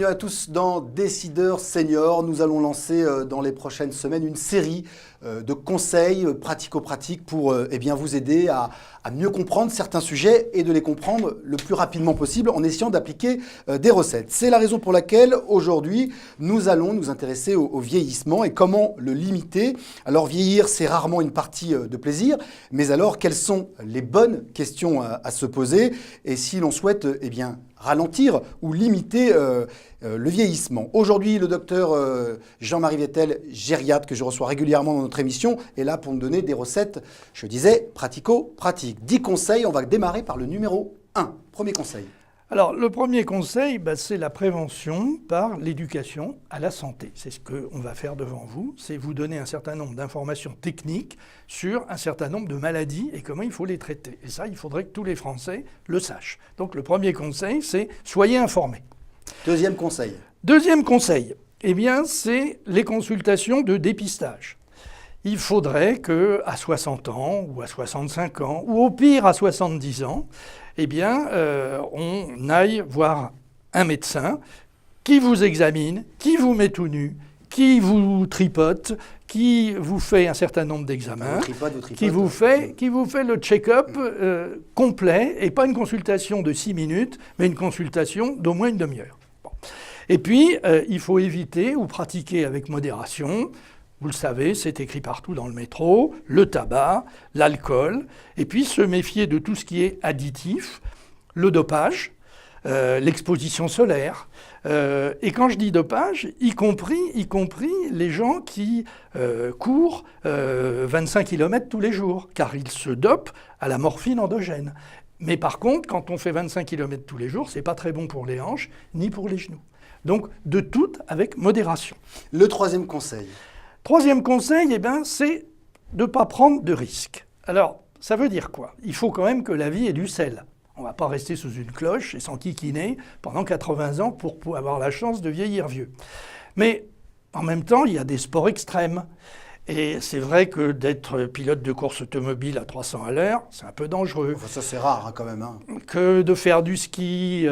bienvenue à tous dans Décideurs Seniors. Nous allons lancer dans les prochaines semaines une série de conseils pratico-pratiques pour vous aider à mieux comprendre certains sujets et de les comprendre le plus rapidement possible en essayant d'appliquer des recettes. C'est la raison pour laquelle aujourd'hui nous allons nous intéresser au vieillissement et comment le limiter. Alors vieillir, c'est rarement une partie de plaisir, mais alors quelles sont les bonnes questions à se poser et si l'on souhaite ralentir ou limiter le vieillissement. Aujourd'hui, le docteur Jean-Marie Viettel, gériatre, que je reçois régulièrement dans notre émission, est là pour nous donner des recettes, je disais, pratico-pratiques. 10 conseils, on va démarrer par le numéro 1. Premier conseil. Alors, le premier conseil, c'est la prévention par l'éducation à la santé. C'est ce qu'on va faire devant vous, c'est vous donner un certain nombre d'informations techniques sur un certain nombre de maladies et comment il faut les traiter. Et ça, il faudrait que tous les Français le sachent. Donc, le premier conseil, c'est soyez informés. Deuxième conseil. Deuxième conseil, c'est les consultations de dépistage. Il faudrait qu'à 60 ans ou à 65 ans, ou au pire à 70 ans, on aille voir un médecin qui vous examine, qui vous met tout nu, qui vous tripote, qui vous fait un certain nombre d'examens, qui vous fait le check-up complet, et pas une consultation de 6 minutes, mais une consultation d'au moins une demi-heure. Bon. Et puis, il faut éviter ou pratiquer avec modération. Vous le savez, c'est écrit partout dans le métro, le tabac, l'alcool, et puis se méfier de tout ce qui est additif, le dopage, l'exposition solaire. Et quand je dis dopage, y compris les gens qui courent 25 km tous les jours, car ils se dopent à la morphine endogène. Mais par contre, quand on fait 25 km tous les jours, c'est pas très bon pour les hanches, ni pour les genoux. Donc, de tout avec modération. Le troisième conseil. Troisième conseil, c'est de ne pas prendre de risques. Alors, ça veut dire quoi? Il faut quand même que la vie ait du sel. On ne va pas rester sous une cloche et s'enquiquiner pendant 80 ans pour avoir la chance de vieillir vieux. Mais en même temps, il y a des sports extrêmes. Et c'est vrai que d'être pilote de course automobile à 300 à l'heure, c'est un peu dangereux. Enfin, ça, c'est rare quand même. Que de faire du ski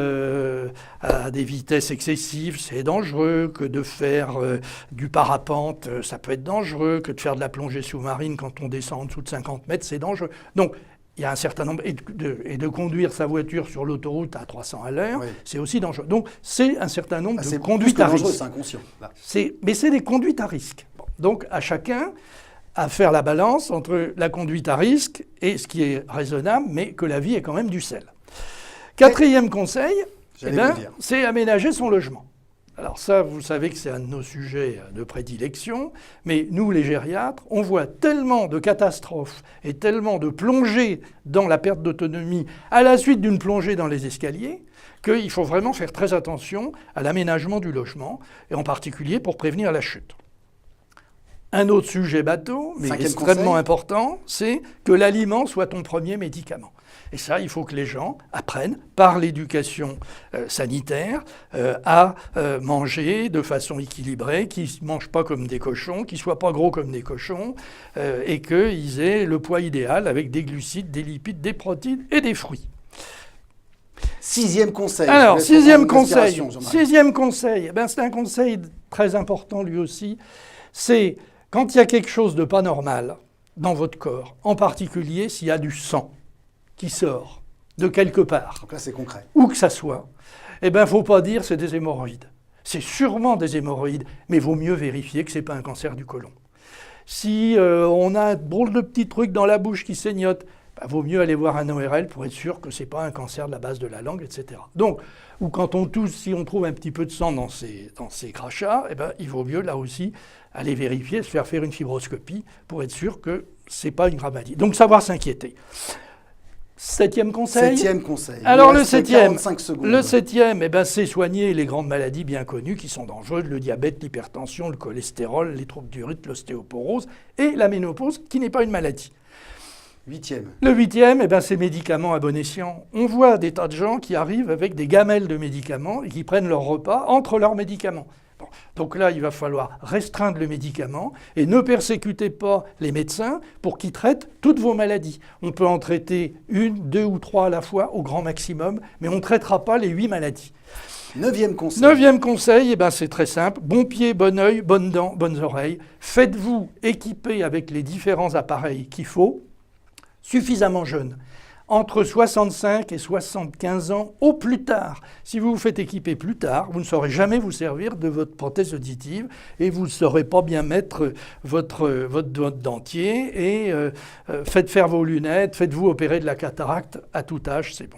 à des vitesses excessives, c'est dangereux. Que de faire du parapente, ça peut être dangereux. Que de faire de la plongée sous-marine quand on descend en dessous de 50 mètres, c'est dangereux. Donc, il y a un certain nombre... Et de conduire sa voiture sur l'autoroute à 300 à l'heure, oui, c'est aussi dangereux. Donc, c'est un certain nombre de conduites à risque. C'est inconscient. Là. Mais c'est des conduites à risque. Donc, à chacun à faire la balance entre la conduite à risque et ce qui est raisonnable, mais que la vie ait quand même du sel. Quatrième conseil, c'est aménager son logement. Alors ça, vous savez que c'est un de nos sujets de prédilection, mais nous, les gériatres, on voit tellement de catastrophes et tellement de plongées dans la perte d'autonomie à la suite d'une plongée dans les escaliers qu'il faut vraiment faire très attention à l'aménagement du logement, et en particulier pour prévenir la chute. Un autre sujet bateau, mais extrêmement important, c'est que l'aliment soit ton premier médicament. Et ça, il faut que les gens apprennent, par l'éducation sanitaire, à manger de façon équilibrée, qu'ils ne mangent pas comme des cochons, qu'ils ne soient pas gros comme des cochons, et qu'ils aient le poids idéal avec des glucides, des lipides, des protéines et des fruits. Sixième conseil. Alors, sixième conseil, c'est un conseil très important lui aussi, c'est... Quand il y a quelque chose de pas normal dans votre corps, en particulier s'il y a du sang qui sort de quelque part, donc là, c'est concret, où que ça soit, il ne faut pas dire c'est des hémorroïdes. C'est sûrement des hémorroïdes, mais il vaut mieux vérifier que ce n'est pas un cancer du côlon. Si on a un drôle de petit truc dans la bouche qui saignote, vaut mieux aller voir un ORL pour être sûr que ce n'est pas un cancer de la base de la langue, etc. Donc, ou quand on tousse, si on trouve un petit peu de sang dans ses crachats, il vaut mieux là aussi aller vérifier, se faire une fibroscopie pour être sûr que ce n'est pas une grave maladie. Donc, savoir s'inquiéter. Septième conseil. Alors, le septième, c'est soigner les grandes maladies bien connues qui sont dangereuses, le diabète, l'hypertension, le cholestérol, les troubles du rythme, l'ostéoporose et la ménopause, qui n'est pas une maladie. Le huitième, c'est médicaments à bon escient. On voit des tas de gens qui arrivent avec des gamelles de médicaments et qui prennent leur repas entre leurs médicaments. Bon. Donc là, il va falloir restreindre le médicament et ne persécutez pas les médecins pour qu'ils traitent toutes vos maladies. On peut en traiter 1, 2 ou 3 à la fois au grand maximum, mais on ne traitera pas les 8 maladies. 9e conseil. 9e conseil, eh ben, c'est très simple. Bon pied, bon œil, bonnes dents, bonnes oreilles. Faites-vous équiper avec les différents appareils qu'il faut, suffisamment jeune. Entre 65 et 75 ans au plus tard. Si vous vous faites équiper plus tard, vous ne saurez jamais vous servir de votre prothèse auditive et vous ne saurez pas bien mettre votre dentier et faites faire vos lunettes, faites-vous opérer de la cataracte à tout âge, c'est bon.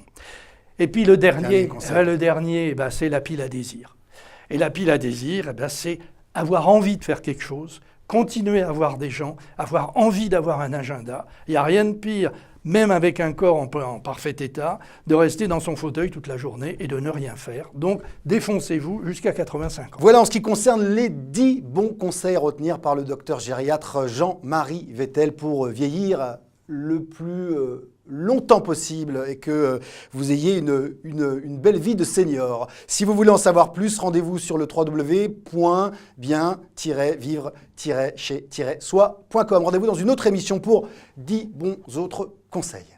Et puis le dernier ben, c'est la pile à désir. Et la pile à désir, ben, c'est avoir envie de faire quelque chose, continuer à voir des gens, avoir envie d'avoir un agenda. Il n'y a rien de pire, même avec un corps en parfait état, de rester dans son fauteuil toute la journée et de ne rien faire. Donc, défoncez-vous jusqu'à 85 ans. Voilà en ce qui concerne les 10 bons conseils à retenir par le docteur gériatre Jean-Marie Vettel pour vieillir le plus longtemps possible et que vous ayez une belle vie de senior. Si vous voulez en savoir plus, rendez-vous sur le www.bien-vivre-chez-soi.com. Rendez-vous dans une autre émission pour 10 bons autres conseils.